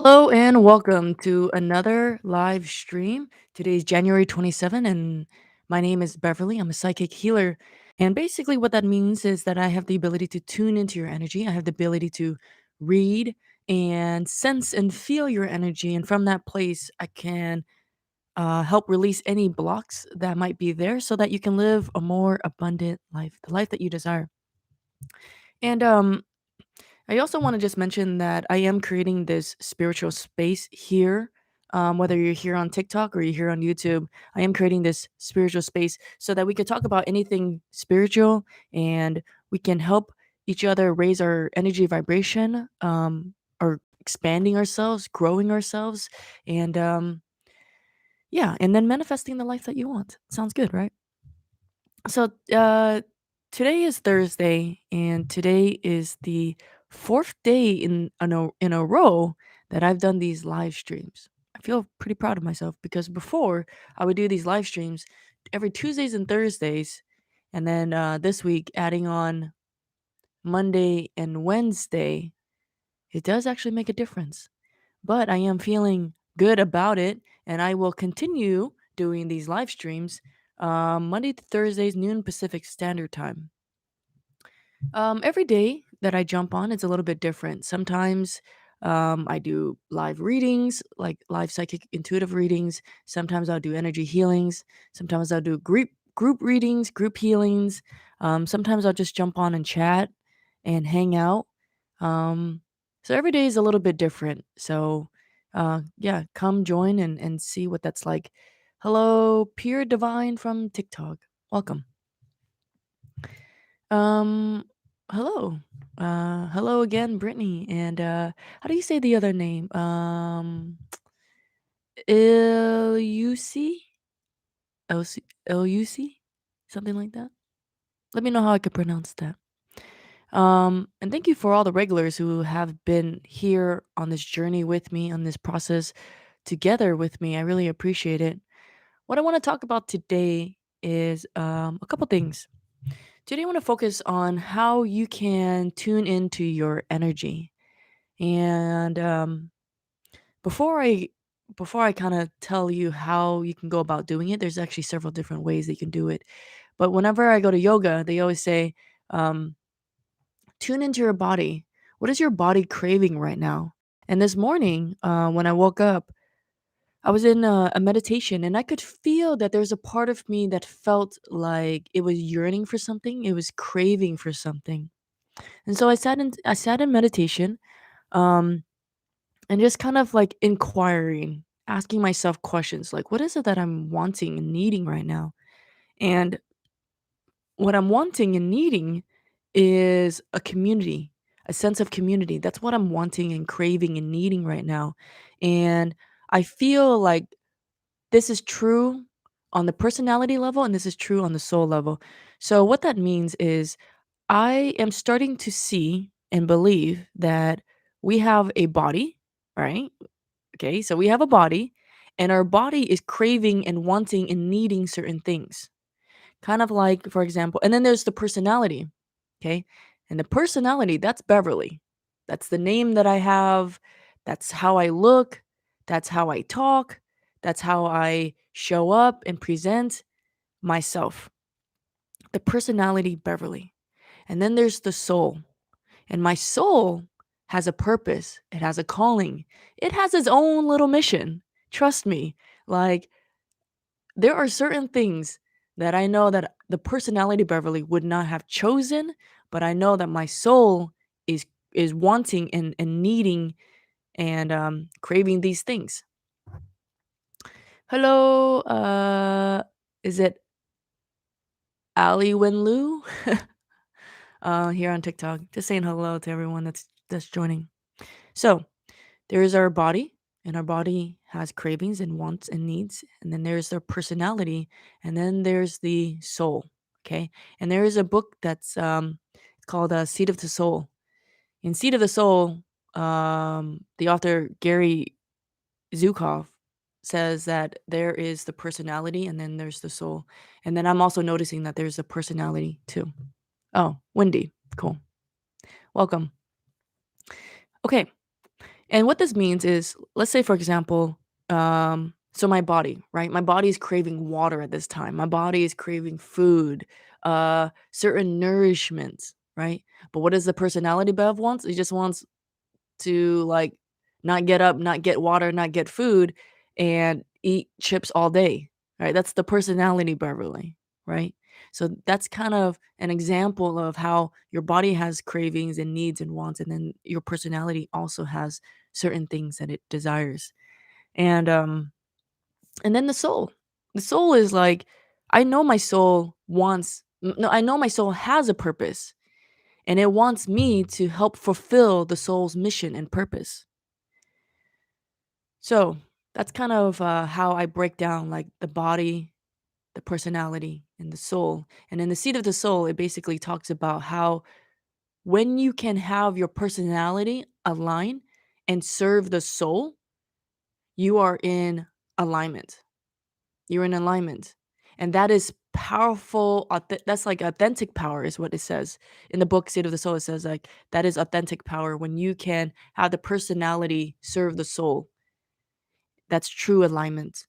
Hello and welcome to another live stream. Today is January 27 and my name is Beverly. I'm a psychic healer. And basically what that means is that I have the ability to tune into your energy. I have the ability to read and sense and feel your energy, and from that place I can help release any blocks that might be there so that you can live a more abundant life, the life that you desire. And I also want to just mention that I am creating this spiritual space here. Whether you're here on TikTok or you're here on YouTube, I am creating this spiritual space so that we could talk about anything spiritual, and we can help each other raise our energy vibration, or expanding ourselves, growing ourselves, and yeah, and then manifesting the life that you want. Sounds good, right? So today is Thursday, and today is the fourth day in a row that I've done these live streams. I feel pretty proud of myself because before I would do these live streams every Tuesdays and Thursdays, and then this week adding on Monday and Wednesday. It does actually make a difference, but I am feeling good about it, and I will continue doing these live streams Monday to Thursdays, noon Pacific Standard Time. Every day that I jump on, it's a little bit different. Sometimes I do live readings, like live psychic intuitive readings. Sometimes I'll do energy healings. Sometimes I'll do group readings, group healings. Sometimes I'll just jump on and chat and hang out. Um, so every day is a little bit different. So yeah, come join and see what that's like. Hello, Pure Divine from TikTok. Welcome. Um, hello. Hello again, Brittany. And how do you say the other name? Luc? Luc? Something like that. Let me know how I could pronounce that. And thank you for all the regulars who have been here on this journey with me, on this process together with me. I really appreciate it. What I want to talk about today is a couple things. Today, I want to focus on how you can tune into your energy. And before I before I kind of tell you how you can go about doing it, there's actually several different ways that you can do it. But whenever I go to yoga, they always say, um, tune into your body. What is your body craving right now? And this morning, when I woke up, I was in a meditation, and I could feel that there's a part of me that felt like it was yearning for something. It was craving for something. And so I sat in meditation, um, and just kind of like inquiring, asking myself questions like, what is it that I'm wanting and needing right now? And what I'm wanting and needing is a community, a sense of community. That's what I'm wanting and craving and needing right now. And I feel like this is true on the personality level, and this is true on the soul level. So what that means is I am starting to see and believe that we have a body, right? Okay, so we have a body, and our body is craving and wanting and needing certain things. Kind of like, for example, and then there's the personality, okay? And the personality, that's Beverly. That's the name that I have. That's how I look. That's how I talk. That's how I show up and present myself. The personality, Beverly. And then there's the soul. And my soul has a purpose, it has a calling, it has its own little mission. Trust me. Like, there are certain things that I know that the personality Beverly would not have chosen, but I know that my soul is wanting and needing and craving these things. Hello, is it Ali Wenlu? Here on TikTok. Just saying hello to everyone that's joining. So there is our body, and our body has cravings and wants and needs. And then there's their personality, and then there's the soul. Okay. And there is a book that's it's called Seed of the Soul. In Seed of the Soul, the author Gary Zukov says that there is the personality and then there's the soul. And then I'm also noticing that there's a personality too. Oh, Wendy. Cool. Welcome. Okay. And what this means is, let's say, for example, so my body, right? My body is craving water at this time. My body is craving food, certain nourishment, right? But what does the personality Bev wants? It just wants to like not get up, not get water, not get food, and eat chips all day, right? That's the personality Beverly, right? So that's kind of an example of how your body has cravings and needs and wants, and then your personality also has certain things that it desires. And then the soul. The soul is like, I know my soul wants no, I know my soul has a purpose, and it wants me to help fulfill the soul's mission and purpose. So that's kind of how I break down like the body, the personality, and the soul. And in the seat of the soul, it basically talks about how when you can have your personality align and serve the soul, you are in alignment. You're in alignment. And that is powerful. That's like authentic power, is what it says in the book Seat of the Soul. It says like that is authentic power when you can have the personality serve the soul. That's true alignment.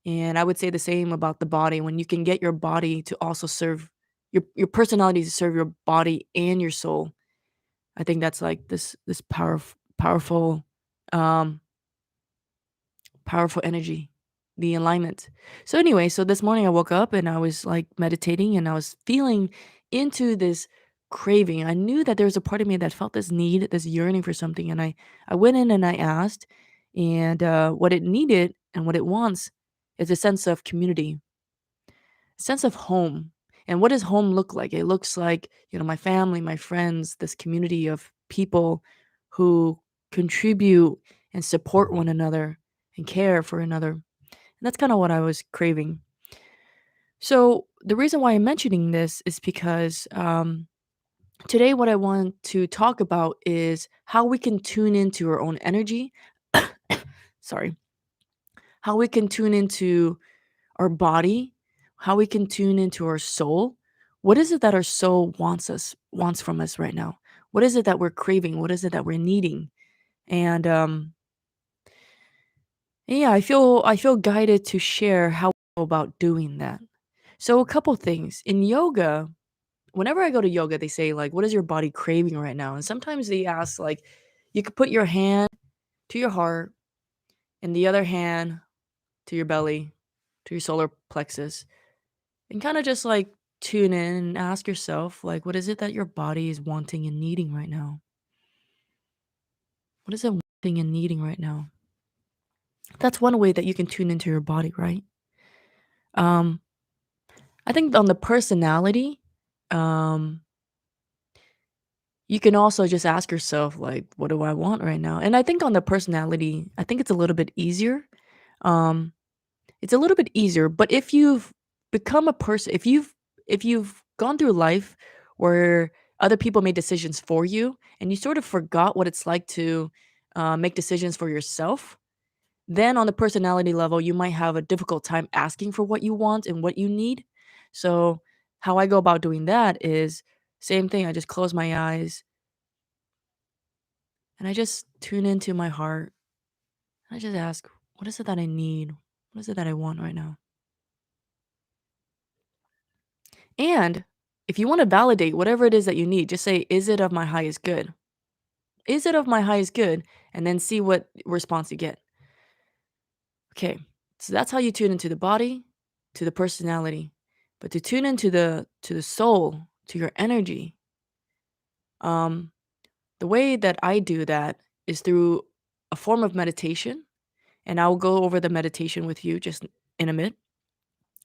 And I would say the same about the body. When you can get your body to also serve your personality to serve your body and your soul, I think that's like this powerful um powerful energy, the alignment. So anyway, so this morning I woke up and I was like meditating and I was feeling into this craving. I knew that there was a part of me that felt this need, this yearning for something, and I went in and I asked, and what it needed and what it wants is a sense of community, sense of home. And what does home look like? It looks like, my family, my friends, this community of people who contribute and support one another and care for another. And that's kind of what I was craving. So, the reason why I'm mentioning this is because today, what I want to talk about is how we can tune into our own energy. Sorry. How we can tune into our body, how we can tune into our soul. What is it that our soul wants from us right now? What is it that we're craving? What is it that we're needing? And yeah, I feel guided to share how we go about doing that. So a couple things. In yoga, whenever I go to yoga, they say like, what is your body craving right now? And sometimes they ask like, you could put your hand to your heart and the other hand to your belly, to your solar plexus, and kind of just like tune in and ask yourself like, what is it that your body is wanting and needing right now? What is it wanting and needing right now? That's one way that you can tune into your body, right? um I think on the personality, um you can also just ask yourself like, what do I want right now? And I think on the personality, I think it's a little bit easier. um it's a little bit easier, but if you've become a person, if you've gone through life where other people made decisions for you and you sort of forgot what it's like to make decisions for yourself, then on the personality level, you might have a difficult time asking for what you want and what you need. So, how I go about doing that is same thing. I just close my eyes and I just tune into my heart. I just ask, what is it that I need? What is it that I want right now? And if you want to validate whatever it is that you need, just say, is it of my highest good? Is it of my highest good? And then see what response you get. Okay. So that's how you tune into the body, to the personality. But to tune into the soul, to your energy, um, the way that I do that is through a form of meditation. And I'll go over the meditation with you just in a minute.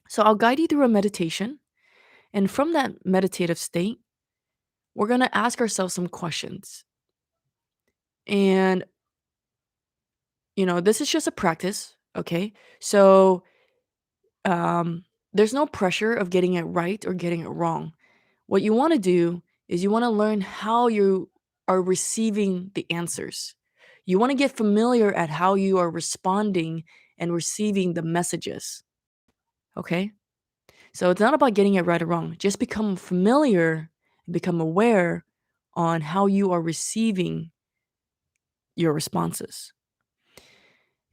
So I'll guide you through a meditation. And from that meditative state, we're going to ask ourselves some questions. And, this is just a practice. Okay. So um, there's no pressure of getting it right or getting it wrong. What you want to do is you want to learn how you are receiving the answers. You want to get familiar at how you are responding and receiving the messages. Okay. So it's not about getting it right or wrong. Just become familiar and become aware on how you are receiving your responses.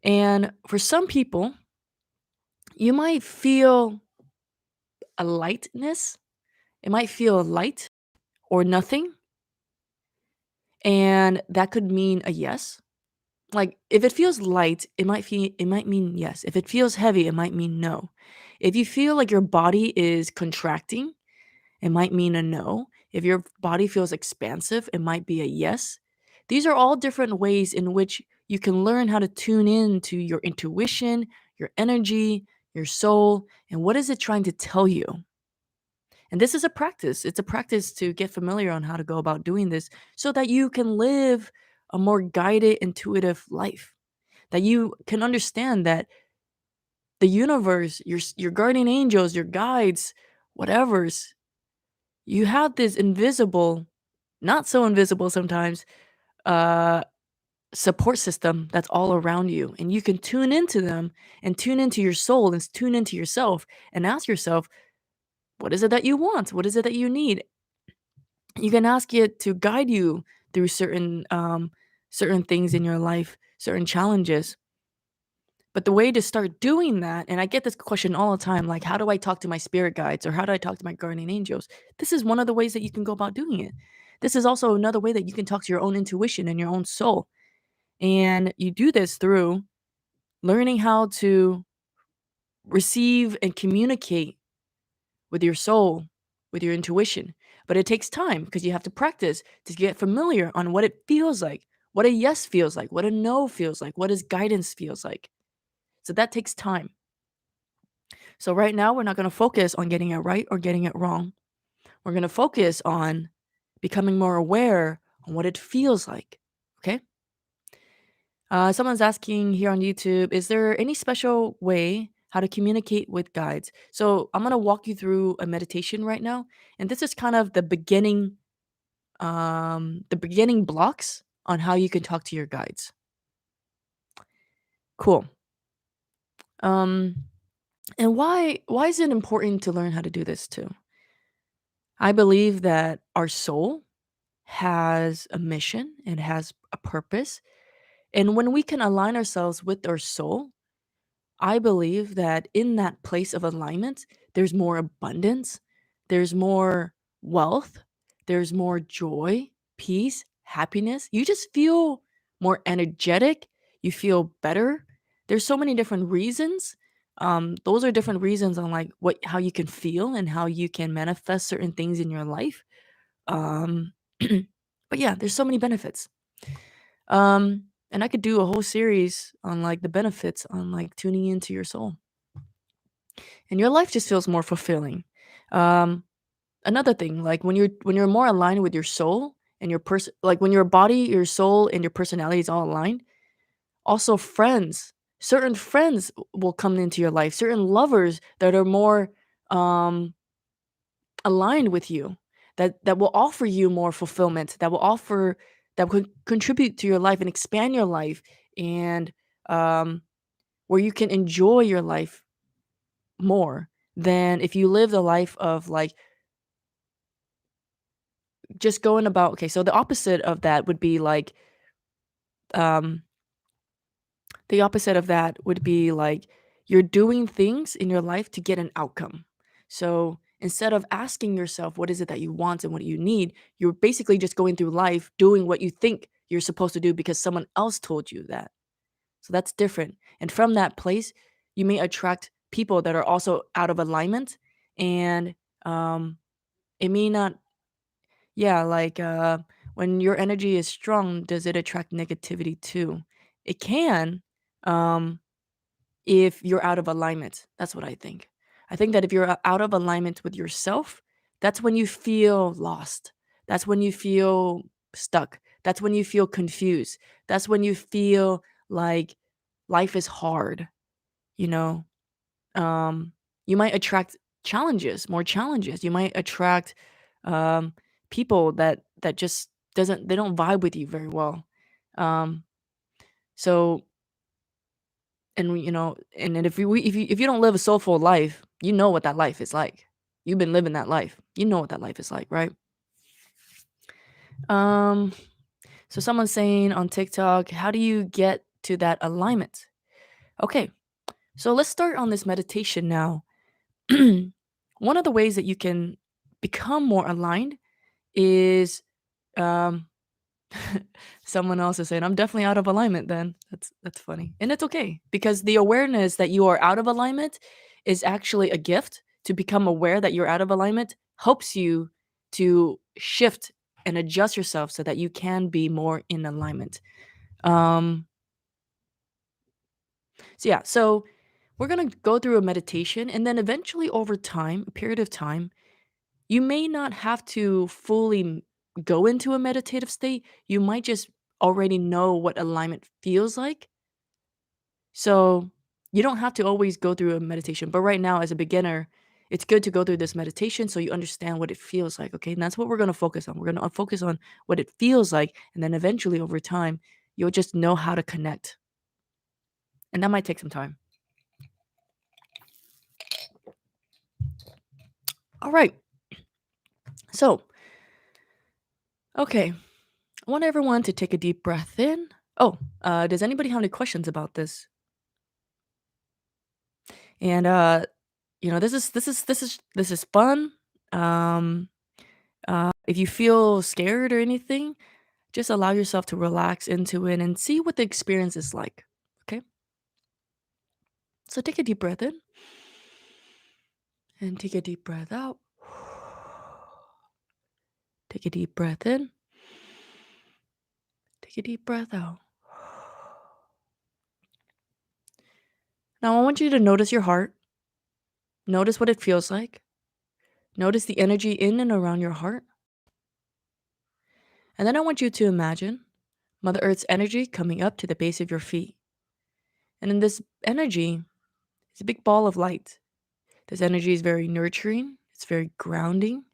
And for some people, you might feel a lightness. It might feel light or nothing, and that could mean a yes. Like if it feels light, it might mean yes. If it feels heavy, it might mean no. If you feel like your body is contracting, it might mean a no. If your body feels expansive, it might be a yes. These are all different ways in which you can learn how to tune in to your intuition, your energy, your soul, and what is it trying to tell you. And this is a practice. It's a practice to get familiar on how to go about doing this so that you can live a more guided, intuitive life. That you can understand that the universe, your guardian angels, your guides, whatever's, you have this invisible, not so invisible sometimes, uh support system that's all around you, and you can tune into them and tune into your soul and tune into yourself and ask yourself, what is it that you want? What is it that you need? You can ask it to guide you through certain things in your life, certain challenges. But the way to start doing that, and I get this question all the time, like, how do I talk to my spirit guides or how do I talk to my guardian angels? This is one of the ways that you can go about doing it. This is also another way that you can talk to your own intuition and your own soul. And you do this through learning how to receive and communicate with your soul, with your intuition. But it takes time because you have to practice to get familiar on what it feels like, what a yes feels like, what a no feels like, what his guidance feels like. So that takes time. So right now, we're not going to focus on getting it right or getting it wrong. We're going to focus on becoming more aware on what it feels like. Okay. Someone's asking here on YouTube, is there any special way how to communicate with guides? So I'm going to walk you through a meditation right now. And this is kind of the beginning blocks on how you can talk to your guides. Cool. Um, and why is it important to learn how to do this too? I believe that our soul has a mission, it has a purpose. And when we can align ourselves with our soul, I believe that in that place of alignment, there's more abundance, there's more wealth, there's more joy, peace, happiness. You just feel more energetic, you feel better. There's so many different reasons. Those are different reasons on like what how you can feel and how you can manifest certain things in your life. Um, but yeah, there's so many benefits. And I could do a whole series on like the benefits on like tuning into your soul. And your life just feels more fulfilling. Um, Another thing, like when you're more aligned with your soul and your person, like when your body, your soul, and your personality is all aligned, also certain friends will come into your life, certain lovers that are more um aligned with you, that will offer you more fulfillment, that could contribute to your life and expand your life, and um where you can enjoy your life more than if you live the life of like just going about. Okay, so the opposite of that would be like um the opposite of that would be like you're doing things in your life to get an outcome. So instead of asking yourself what is it that you want and what you need, you're basically just going through life doing what you think you're supposed to do because someone else told you that. So that's different. And from that place, you may attract people that are also out of alignment, and um it may not, yeah, like when your energy is strong, does it attract negativity too? It can. Um if you're out of alignment. That's what I think. I think that if you're out of alignment with yourself, that's when you feel lost. That's when you feel stuck. That's when you feel confused. That's when you feel like life is hard, you know? Um, you might attract challenges, more challenges. You might attract um, people that just doesn't they don't vibe with you very well. Um, so and if you don't live a soulful life, you know what that life is like. You've been living that life. You know what that life is like, right? Um So someone's saying on TikTok, how do you get to that alignment? Okay, so let's start on this meditation now. One of the ways that you can become more aligned is um someone else is saying, I'm definitely out of alignment then. That's funny. And it's okay because the awareness that you are out of alignment is actually a gift. To become aware that you're out of alignment helps you to shift and adjust yourself so that you can be more in alignment. Um so we're going to go through a meditation, and then eventually over time, a period of time, you may not have to fully go into a meditative state. You might just already know what alignment feels like. So you don't have to always go through a meditation. But right now, as a beginner, it's good to go through this meditation so you understand what it feels like. Okay. And that's what we're going to focus on. We're going to focus on what it feels like. And then eventually, over time, you'll just know how to connect. And that might take some time. All right. So, okay. I want everyone to take a deep breath in. Oh, does anybody have any questions about this? And this is fun. Um, if you feel scared or anything, just allow yourself to relax into it and see what the experience is like. Okay, so take a deep breath in and take a deep breath out. Take a deep breath in. Take a deep breath out. Now I want you to notice your heart. Notice what it feels like. Notice the energy in and around your heart. And then I want you to imagine Mother Earth's energy coming up to the base of your feet. And in this energy is a big ball of light. This energy is very nurturing, it's very grounding,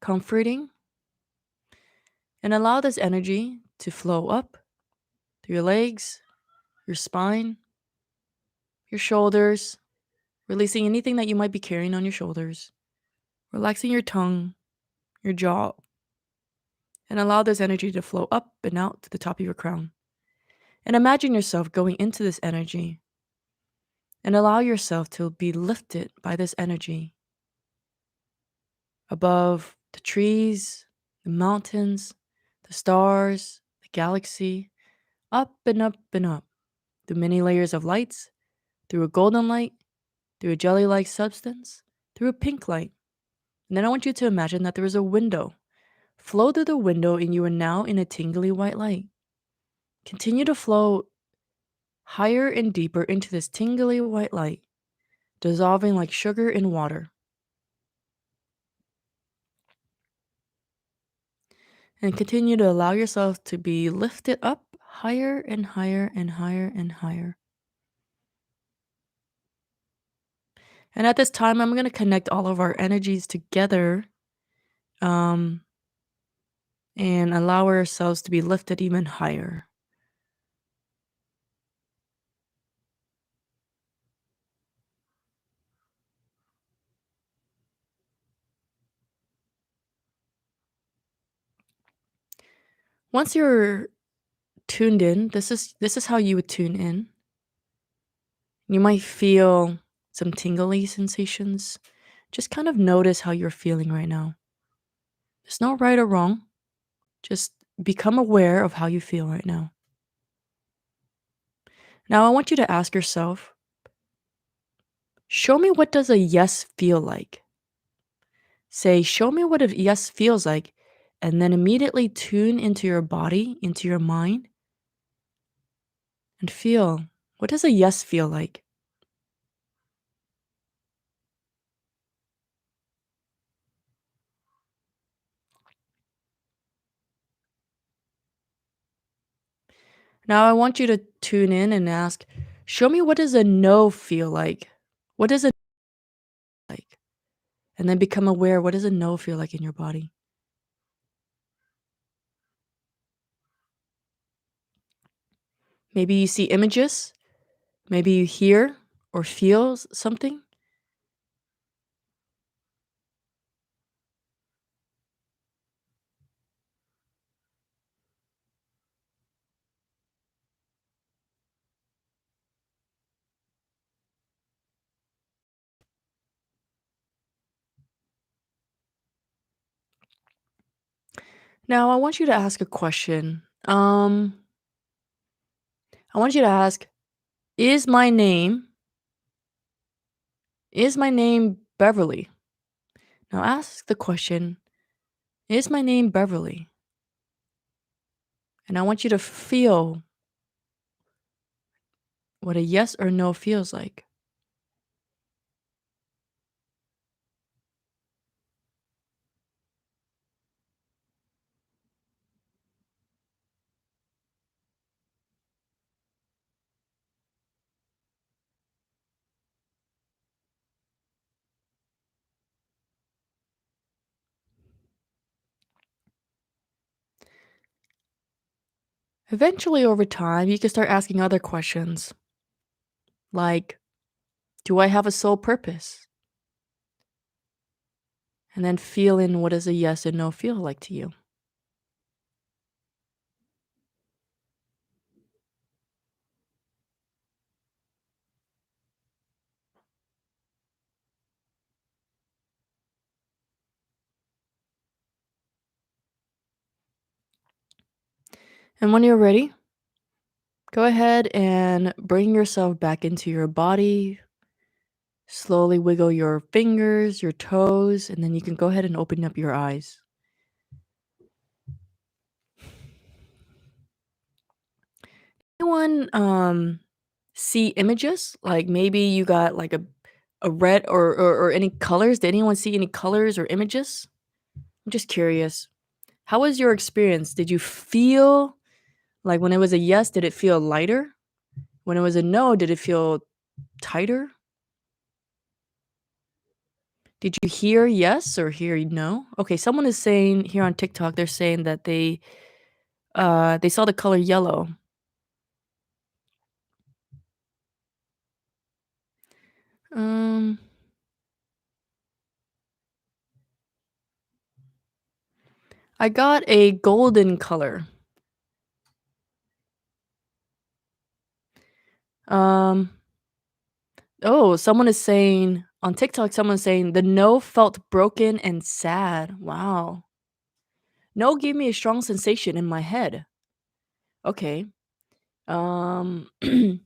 comforting, and allow this energy to flow up through your legs, your spine, your shoulders, releasing anything that you might be carrying on your shoulders, relaxing your tongue, your jaw, and allow this energy to flow up and out to the top of your crown. And imagine yourself going into this energy and allow yourself to be lifted by this energy above the trees, the mountains, the stars, the galaxy, up and up and up, through many layers of lights, through a golden light, through a jelly like substance, through a pink light. And then I want you to imagine that there is a window. Flow through the window, and you are now in a tingly white light. Continue to flow higher and deeper into this tingly white light, dissolving like sugar in water. And continue to allow yourself to be lifted up higher and higher and higher and higher. And at this time, I'm going to connect all of our energies together, um, and allow ourselves to be lifted even higher. Once you're tuned in, this is how you would tune in. You might feel some tingly sensations. Just kind of notice how you're feeling right now. There's no right or wrong. Just become aware of how you feel right now. Now I want you to ask yourself, show me what does a yes feel like? Say, show me what a yes feels like, and then immediately tune into your body, into your mind, and feel, what does a yes feel like? Now I want you to tune in and ask, show me what does a no feel like? What does a like? And then become aware, what does a no feel like in your body? Maybe you see images, maybe you hear or feel something. Now I want you to ask a question. I want you to ask, is my name is my name Beverly? Now ask the question, is my name Beverly? And I want you to feel what a yes or no feels like. Eventually, over time, you can start asking other questions like, do I have a sole purpose? And then feel in what does a yes and no feel like to you. And when you're ready, go ahead and bring yourself back into your body. Slowly wiggle your fingers, your toes, and then you can go ahead and open up your eyes. Anyone see images? Like maybe you got like a red or any colors? Did anyone see any colors or images? I'm just curious. How was your experience? Did you feel like when it was a yes, did it feel lighter? When it was a no, did it feel tighter? Did you hear yes or hear no? Okay, someone is saying here on TikTok, they're saying that they saw the color yellow. Um I got a golden color. Um oh, someone is saying on TikTok, someone's saying the no felt broken and sad. Wow. No gave me a strong sensation in my head. Okay. Did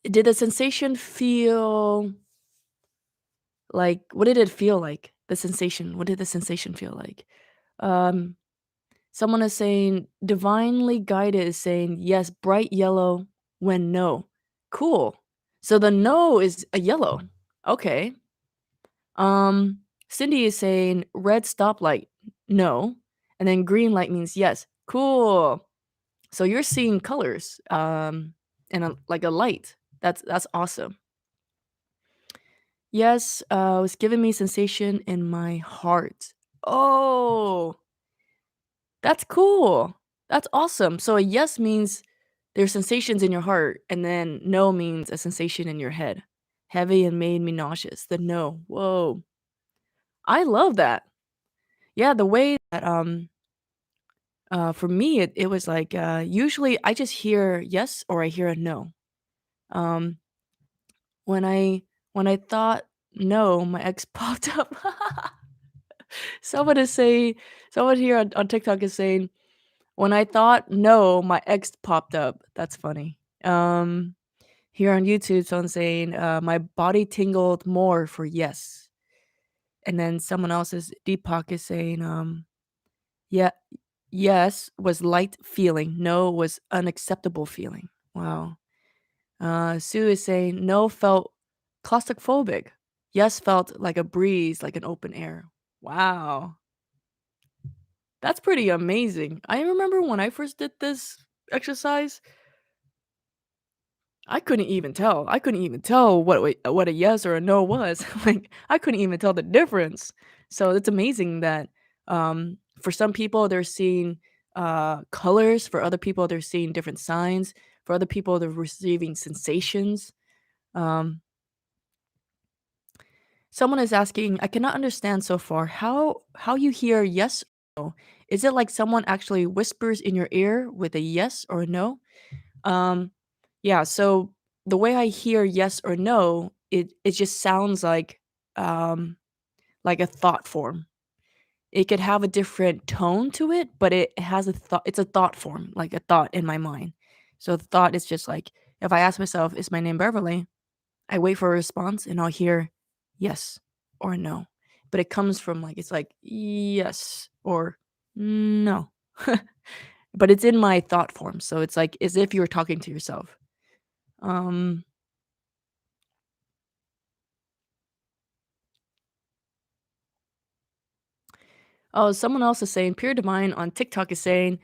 the sensation feel like what did it feel like? The sensation. What did the sensation feel like? Um Someone is saying divinely guided is saying yes, bright yellow when no. Cool. So the no is a yellow. Okay. Cindy is saying red stoplight, no. And then green light means yes. Cool. So you're seeing colors and like a light. That's awesome. Yes, it was giving me sensation in my heart. Oh, that's cool. That's awesome. So a yes means there's sensations in your heart, and then no means a sensation in your head. Heavy and made me nauseous. The no. Whoa. I love that. Yeah, the way that for me it was like usually I just hear yes or I hear a no. Um when I thought no, my ex popped up. Someone is saying someone here on TikTok is saying when I thought no, my ex popped up. That's funny. Here on YouTube, someone saying, my body tingled more for yes. And then someone else's Deepak is saying, yeah, yes was light feeling, no was unacceptable feeling. Wow. Sue is saying, no felt claustrophobic. Yes felt like a breeze, like an open air. Wow. That's pretty amazing. I remember when I first did this exercise, I couldn't even tell. I couldn't even tell what a yes or a no was. Like, I couldn't even tell the difference. So it's amazing that, for some people, they're seeing, colors, for other people, they're seeing different signs, for other people, they're receiving sensations. Um, Someone is asking, "I cannot understand so far how you hear yes or no. Is it like someone actually whispers in your ear with a yes or a no?" Um, yeah, so the way I hear yes or no, it just sounds like a thought form. it could have a different tone to it, but it has a thought. It's a thought form, like a thought in my mind. So the thought is just like, if I ask myself, "Is my name Beverly?" I wait for a response and I'll hear yes or no. But it comes from like it's like yes or no. But it's in my thought form. So it's like as if you were talking to yourself. Um oh, someone else is saying Pure Divine on TikTok is saying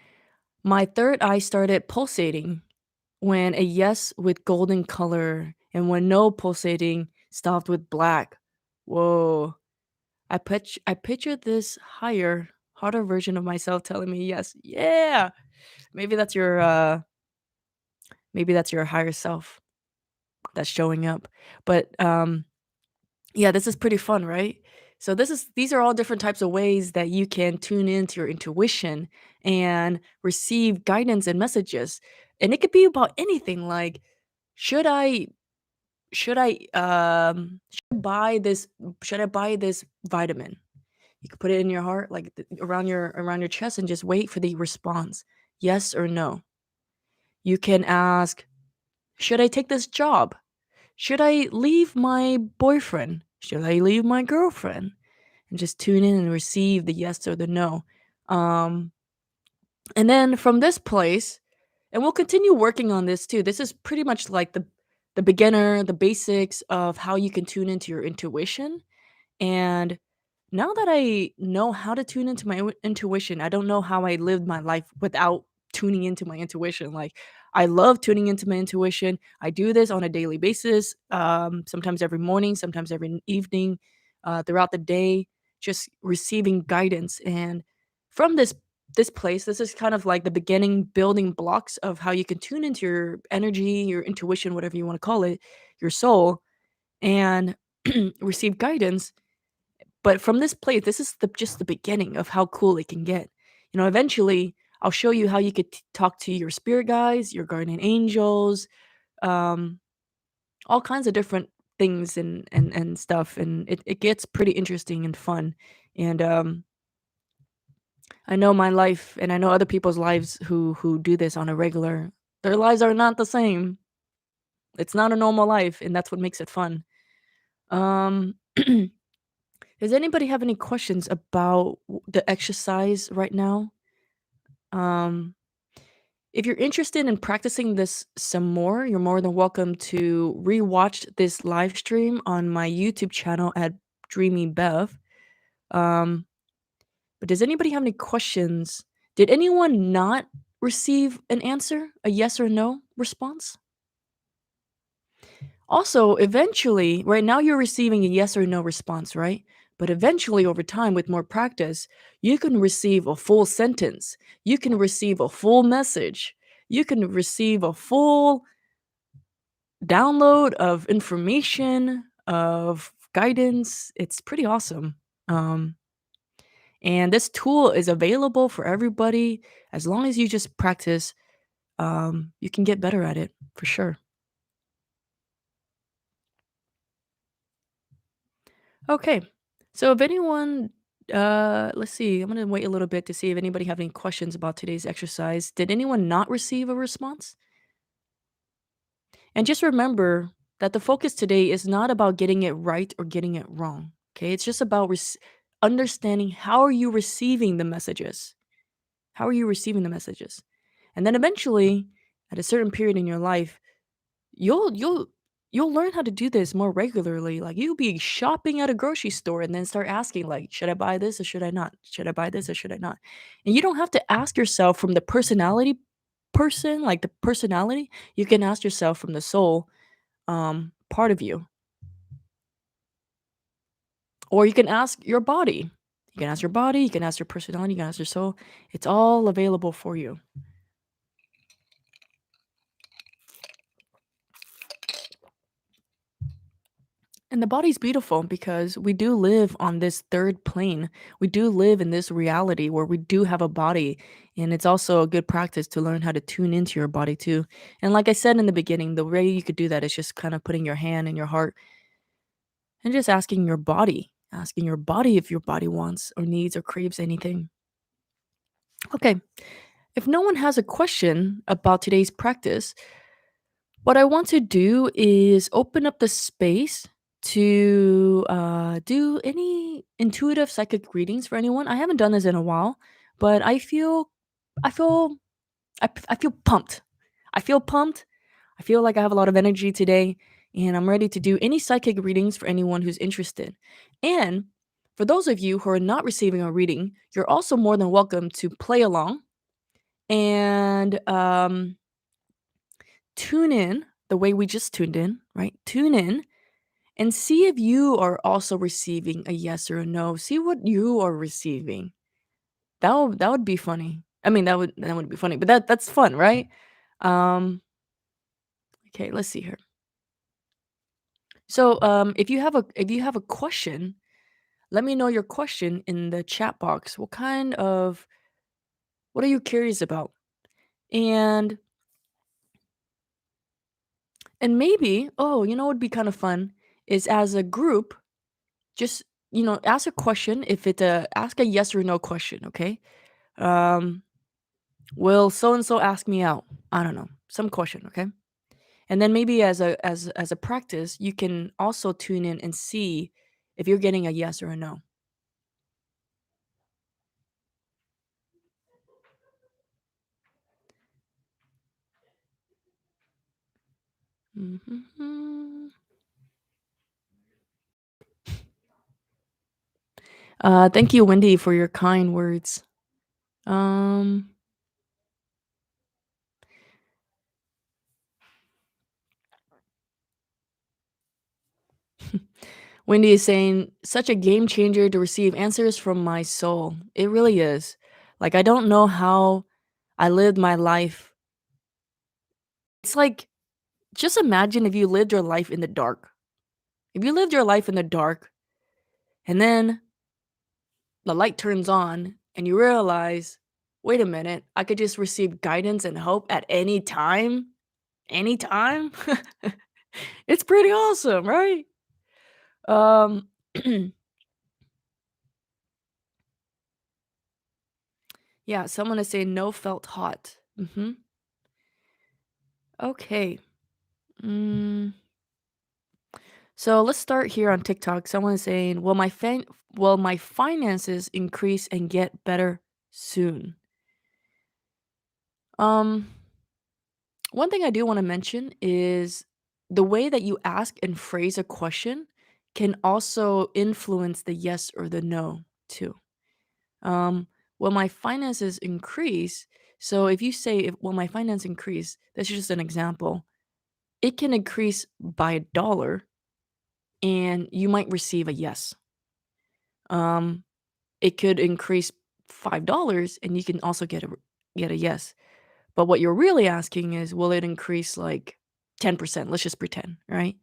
my third eye started pulsating when a yes with golden color and when no pulsating stopped with black. Whoa. I pictured this higher, harder version of myself telling me yes. Yeah. Maybe that's your higher self that's showing up. But yeah, this is pretty fun, right? So these are all different types of ways that you can tune into your intuition and receive guidance and messages. And it could be about anything like should I should I buy this vitamin? You could put it in your heart, like around your chest, and just wait for the response, yes or no. You can ask, should I take this job? Should I leave my boyfriend? Should I leave my girlfriend? And just tune in and receive the yes or the no. Um, and then from this place, and we'll continue working on this too. This is pretty much like the beginner, the basics of how you can tune into your intuition. And now that I know how to tune into my intuition, I don't know how I lived my life without tuning into my intuition. Like, I love tuning into my intuition. I do this on a daily basis, sometimes every morning, sometimes every evening, throughout the day, just receiving guidance. And from this place, this is kind of like the beginning building blocks of how you can tune into your energy, your intuition, whatever you want to call it, your soul, and receive guidance. But from this place, this is just the beginning of how cool it can get. Eventually, I'll show you how you could talk to your spirit guides, your guardian angels, um, all kinds of different things and stuff. And it gets pretty interesting and fun. And I know my life, and I know other people's lives who do this on a regular. Their lives are not the same. It's not a normal life, and that's what makes it fun. Um, does anybody have any questions about the exercise right now? Um, if you're interested in practicing this some more, you're more than welcome to rewatch this live stream on my YouTube channel at Dreamy Bev. Um, but does anybody have any questions? Did anyone not receive an answer, a yes or no response? Also, eventually, right now you're receiving a yes or no response, right? But eventually, over time, with more practice, you can receive a full sentence. You can receive a full message. You can receive a full download of information, of guidance. It's pretty awesome. Um, and this tool is available for everybody. As long as you just practice, you can get better at it for sure. Okay. So if anyone let's see. I'm going to wait a little bit to see if anybody have any questions about today's exercise. Did anyone not receive a response? And just remember that the focus today is not about getting it right or getting it wrong. Okay? It's just about understanding how are you receiving the messages? How are you receiving the messages? And then eventually at a certain period in your life, you'll you'll learn how to do this more regularly. Like you'll be shopping at a grocery store and then start asking like, should I buy this or should I not? Should I buy this or should I not? And you don't have to ask yourself from the personality person, like the personality. You can ask yourself from the soul part of you. Or you can ask your body. You can ask your body, you can ask your personality, you can ask your soul. It's all available for you. And the body's beautiful because we do live on this third plane. We do live in this reality where we do have a body. And it's also a good practice to learn how to tune into your body too. And like I said in the beginning, the way you could do that is just kind of putting your hand in your heart and just asking your body. asking your body if your body wants or needs or craves anything. Okay, if no one has a question about today's practice, what I want to do is open up the space to do any intuitive psychic readings for anyone. I haven't done this in a while, but I feel, I feel pumped. I feel pumped. I feel like I have a lot of energy today, and I'm ready to do any psychic readings for anyone who's interested. And for those of you who are not receiving a reading, you're also more than welcome to play along and tune in the way we just tuned in, right? Tune in and see if you are also receiving a yes or a no. See what you are receiving. That would be funny. I mean, that would be funny, but that's fun, right? Um, okay, let's see here. So, if you have a question, let me know your question in the chat box. What are you curious about? And and maybe, oh, you know what would be kind of fun is as a group, just ask a question. If it ask a yes or no question, okay? Um, will so and so ask me out? I don't know, some question, okay? And then maybe as a practice, you can also tune in and see if you're getting a yes or a no. Mhm. Thank you, Wendy, for your kind words. Um, Wendy is saying, such a game changer to receive answers from my soul. It really is. Like, I don't know how I lived my life. It's like, just imagine if you lived your life in the dark. If you lived your life in the dark and then the light turns on and you realize, wait a minute, I could just receive guidance and hope at any time. Anytime. It's pretty awesome, right? Um, yeah, someone is saying no felt hot. Okay. Mm, so let's start here on TikTok. Someone is saying, will my finances increase and get better soon?" Um, One thing I do want to mention is the way that you ask and phrase a question can also influence the yes or the no too. Um, will my finances increase? So if you say, will my finance increase? That's just an example. It can increase by $1 and you might receive a yes. Um, it could increase $5 and you can also get a yes. But what you're really asking is, will it increase like 10%? Let's just pretend, right?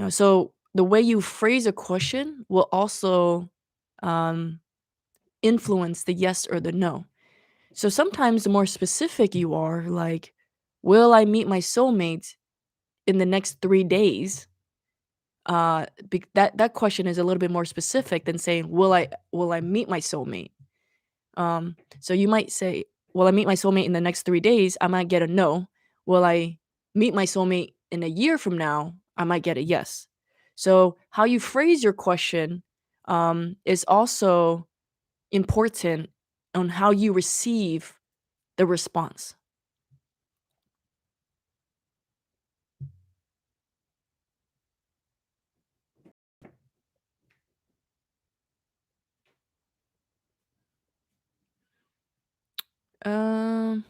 So the way you phrase a question will also um, influence the yes or the no. So sometimes the more specific you are, like, will I meet my soulmate in the next 3 days? That question is a little bit more specific than saying, will I meet my soulmate? So you might say, will I meet my soulmate in the next 3 days? I might get a no. Will I meet my soulmate in a year from now? I might get a yes. So how you phrase your question is also important on how you receive the response. Um,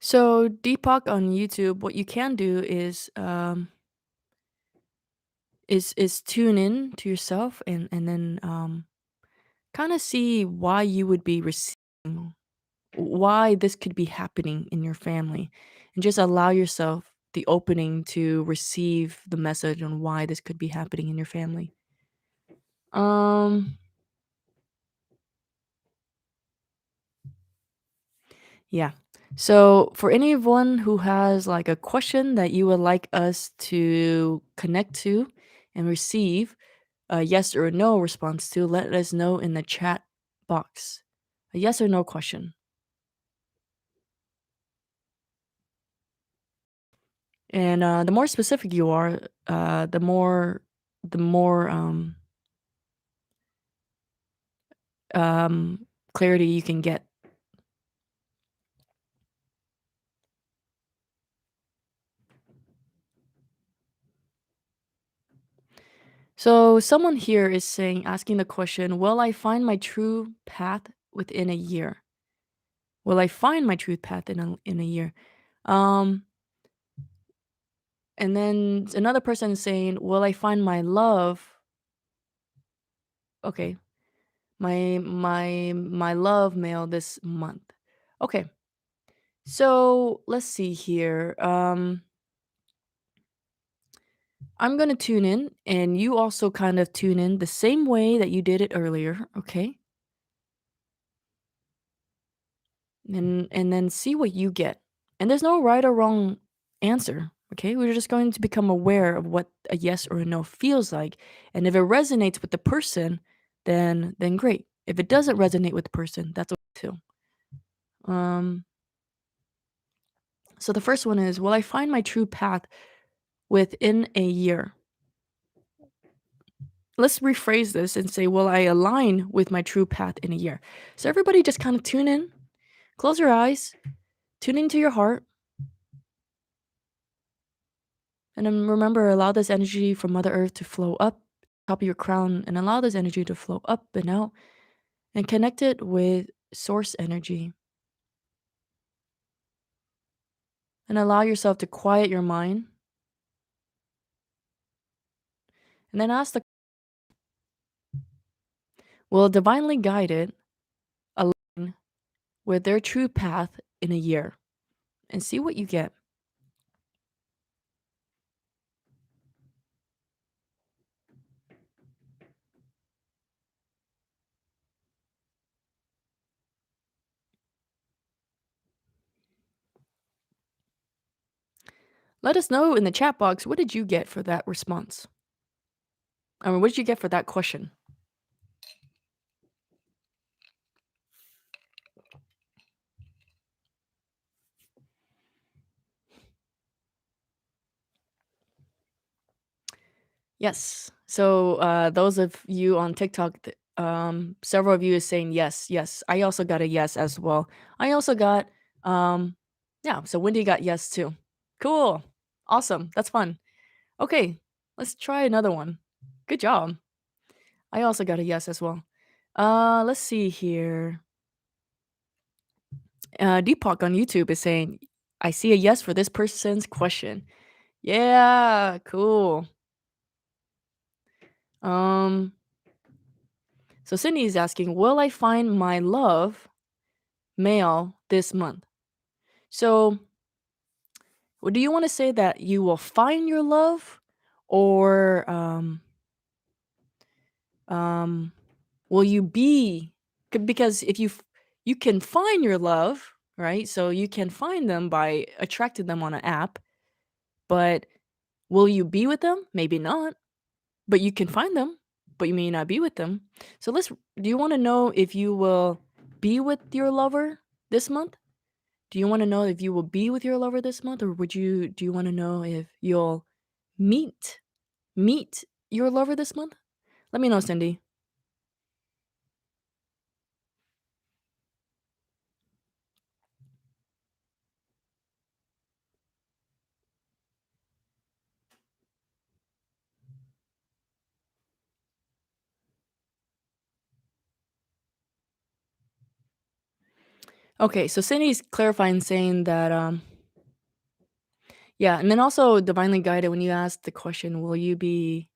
so Deepak on YouTube, what you can do is tune in to yourself and then kind of see why you would be receiving why this could be happening in your family and just allow yourself the opening to receive the message on why this could be happening in your family. Um Yeah. So, for anyone who has like a question that you would like us to connect to and receive a yes or a no response to, let us know in the chat box. A yes or no question. And the more specific you are, the more clarity you can get. So someone here is saying, asking the question, will I find my true path within a year? Will I find my true path in a year? Um, and then another person is saying, will I find my love? Okay, my love mail this month. Okay, so let's see here. I'm gonna tune in, and you also kind of tune in the same way that you did it earlier. Okay, and then see what you get. And there's no right or wrong answer. Okay, we're just going to become aware of what a yes or a no feels like, and if it resonates with the person, then great. If it doesn't resonate with the person, that's okay too. Um, so the first one is, will I find my true path within a year? Let's rephrase this and say, will I align with my true path in a year? So everybody just kind of tune in, close your eyes, tune into your heart, and then remember, allow this energy from Mother Earth to flow up top of your crown, and allow this energy to flow up and out and connect it with source energy. And allow yourself to quiet your mind. And then ask the, will divinely guided align with their true path in a year? And see what you get. Let us know in the chat box, what did you get for that response? I mean, what did you get for that question? Yes. So, those of you on TikTok, several of you is saying yes, yes. I also got a yes as well. I also got, um, yeah. So Wendy got yes too. Cool. Awesome. That's fun. Okay, let's try another one. Good job. I also got a yes as well. Let's see here. Deepak on YouTube is saying, I see a yes for this person's question. Yeah, cool. Um, so Sydney is asking, will I find my love mail this month? So, do you want to say that you will find your love, or um, will you be? Because if you can find your love, right? So you can find them by attracting them on an app, but will you be with them? Maybe not. But you can find them, but you may not be with them. So do you want to know if you will be with your lover this month? Do you want to know if you will be with your lover this month, or do you want to know if you'll meet meet your lover this month? Let me know, Cindy. Okay, so Cindy's clarifying, saying that yeah, and then also divinely guided, when you ask the question, will you be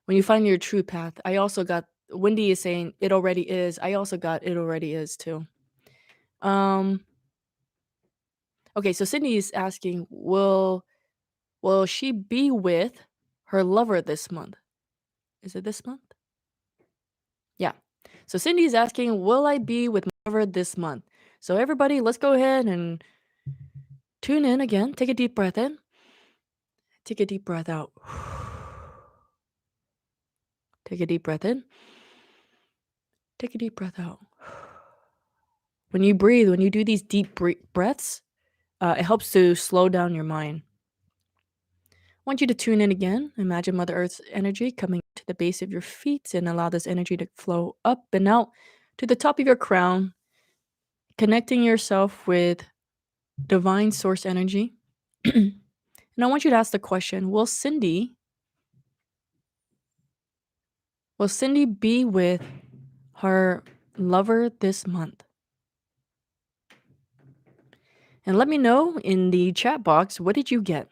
when you find your true path? I also got, Wendy is saying it already is. I also got it already is too. Um okay, so Cindy is asking, will she be with her lover this month? Is it this month? Yeah. So Cindy is asking, will I be with my lover this month? So everybody, let's go ahead and tune in again. Take a deep breath in. Take a deep breath out. Take a deep breath in. Take a deep breath out. When you breathe, when you do these deep breaths, it helps to slow down your mind. I want you to tune in again. Imagine Mother Earth's energy coming to the base of your feet and allow this energy to flow up and out to the top of your crown, connecting yourself with divine source energy. And I want you to ask the question, will Cindy be with her lover this month? And let me know in the chat box, what did you get?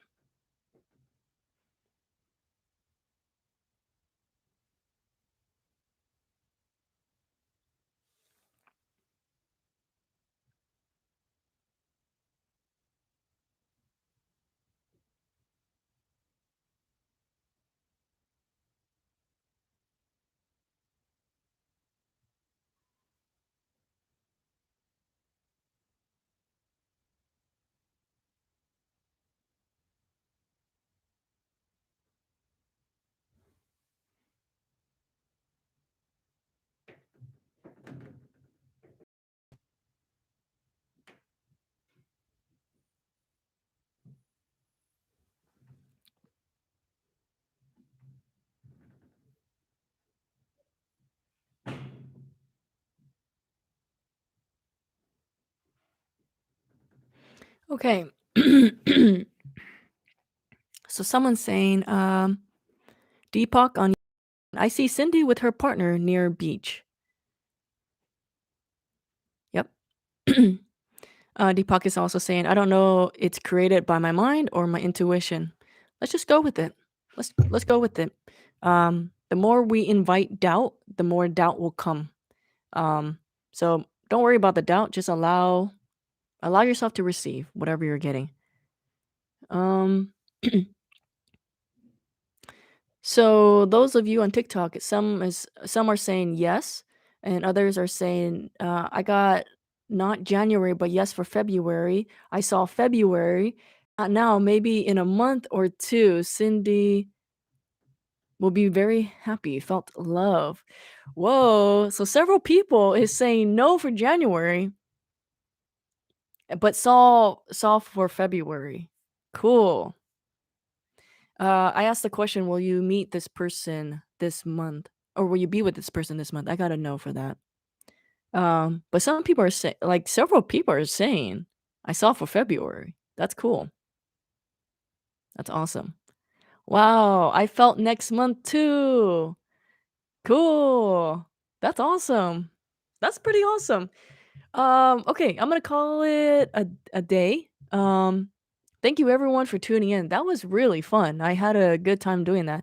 Okay. So someone's saying, Deepak on I see Cindy with her partner near beach. Yep. Deepak is also saying, I don't know it's created by my mind or my intuition. Let's just go with it. Let's go with it. The more we invite doubt, the more doubt will come. So don't worry about the doubt. Just allow yourself to receive whatever you're getting. Um So those of you on TikTok, some are saying yes, and others are saying, I got not January, but yes for February. I saw February. Now, maybe in a month or two, Cindy will be very happy, felt love. Whoa. So several people is saying no for January, but saw for February. Cool. I asked the question, will you meet this person this month? Or will you be with this person this month? I gotta know for that. But some people are saying, like several people are saying, I saw for February. That's cool. That's awesome. Wow, I felt next month too. Cool. That's awesome. That's pretty awesome. Okay, I'm gonna call it a day. Thank you everyone for tuning in. That was really fun. I had a good time doing that.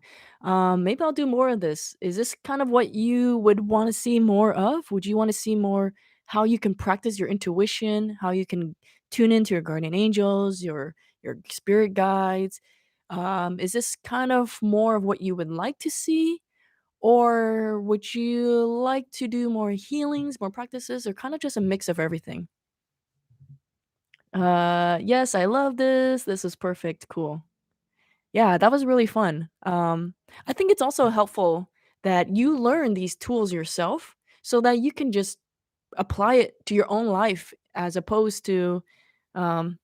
Maybe I'll do more of this. Is this kind of what you would want to see more of? Would you want to see more how you can practice your intuition, how you can tune into your guardian angels, your spirit guides? Is this kind of more of what you would like to see? Or would you like to do more healings, more practices, or kind of just a mix of everything? Yes, I love this. This is perfect. Cool. Yeah, that was really fun. I think it's also helpful that you learn these tools yourself so that you can just apply it to your own life as opposed to um,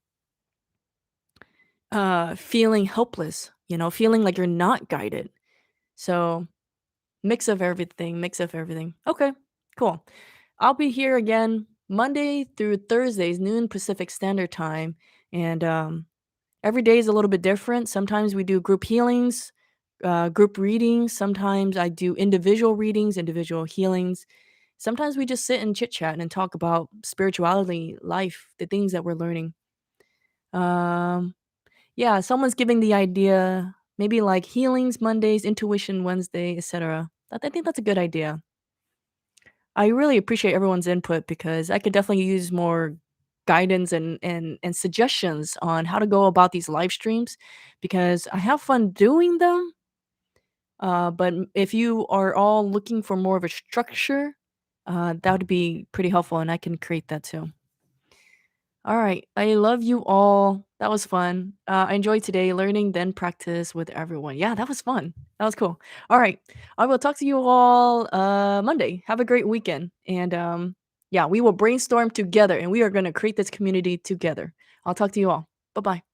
feeling helpless, feeling like you're not guided. So, mix of everything, mix of everything. Okay, cool. I'll be here again Monday through Thursdays, noon Pacific Standard Time. And every day is a little bit different. Sometimes we do group healings, group readings. Sometimes I do individual readings, individual healings. Sometimes we just sit and chit chat and talk about spirituality, life, the things that we're learning. Um, yeah, someone's giving the idea, maybe like healings Mondays, intuition Wednesday, etc. I think that's a good idea. I really appreciate everyone's input because I could definitely use more guidance and suggestions on how to go about these live streams because I have fun doing them. But if you are all looking for more of a structure, that would be pretty helpful, and I can create that too. All right. I love you all. That was fun. I enjoyed today learning, then practice with everyone. Yeah, that was fun. That was cool. All right. I will talk to you all Monday. Have a great weekend. And yeah, we will brainstorm together and we are going to create this community together. I'll talk to you all. Bye bye.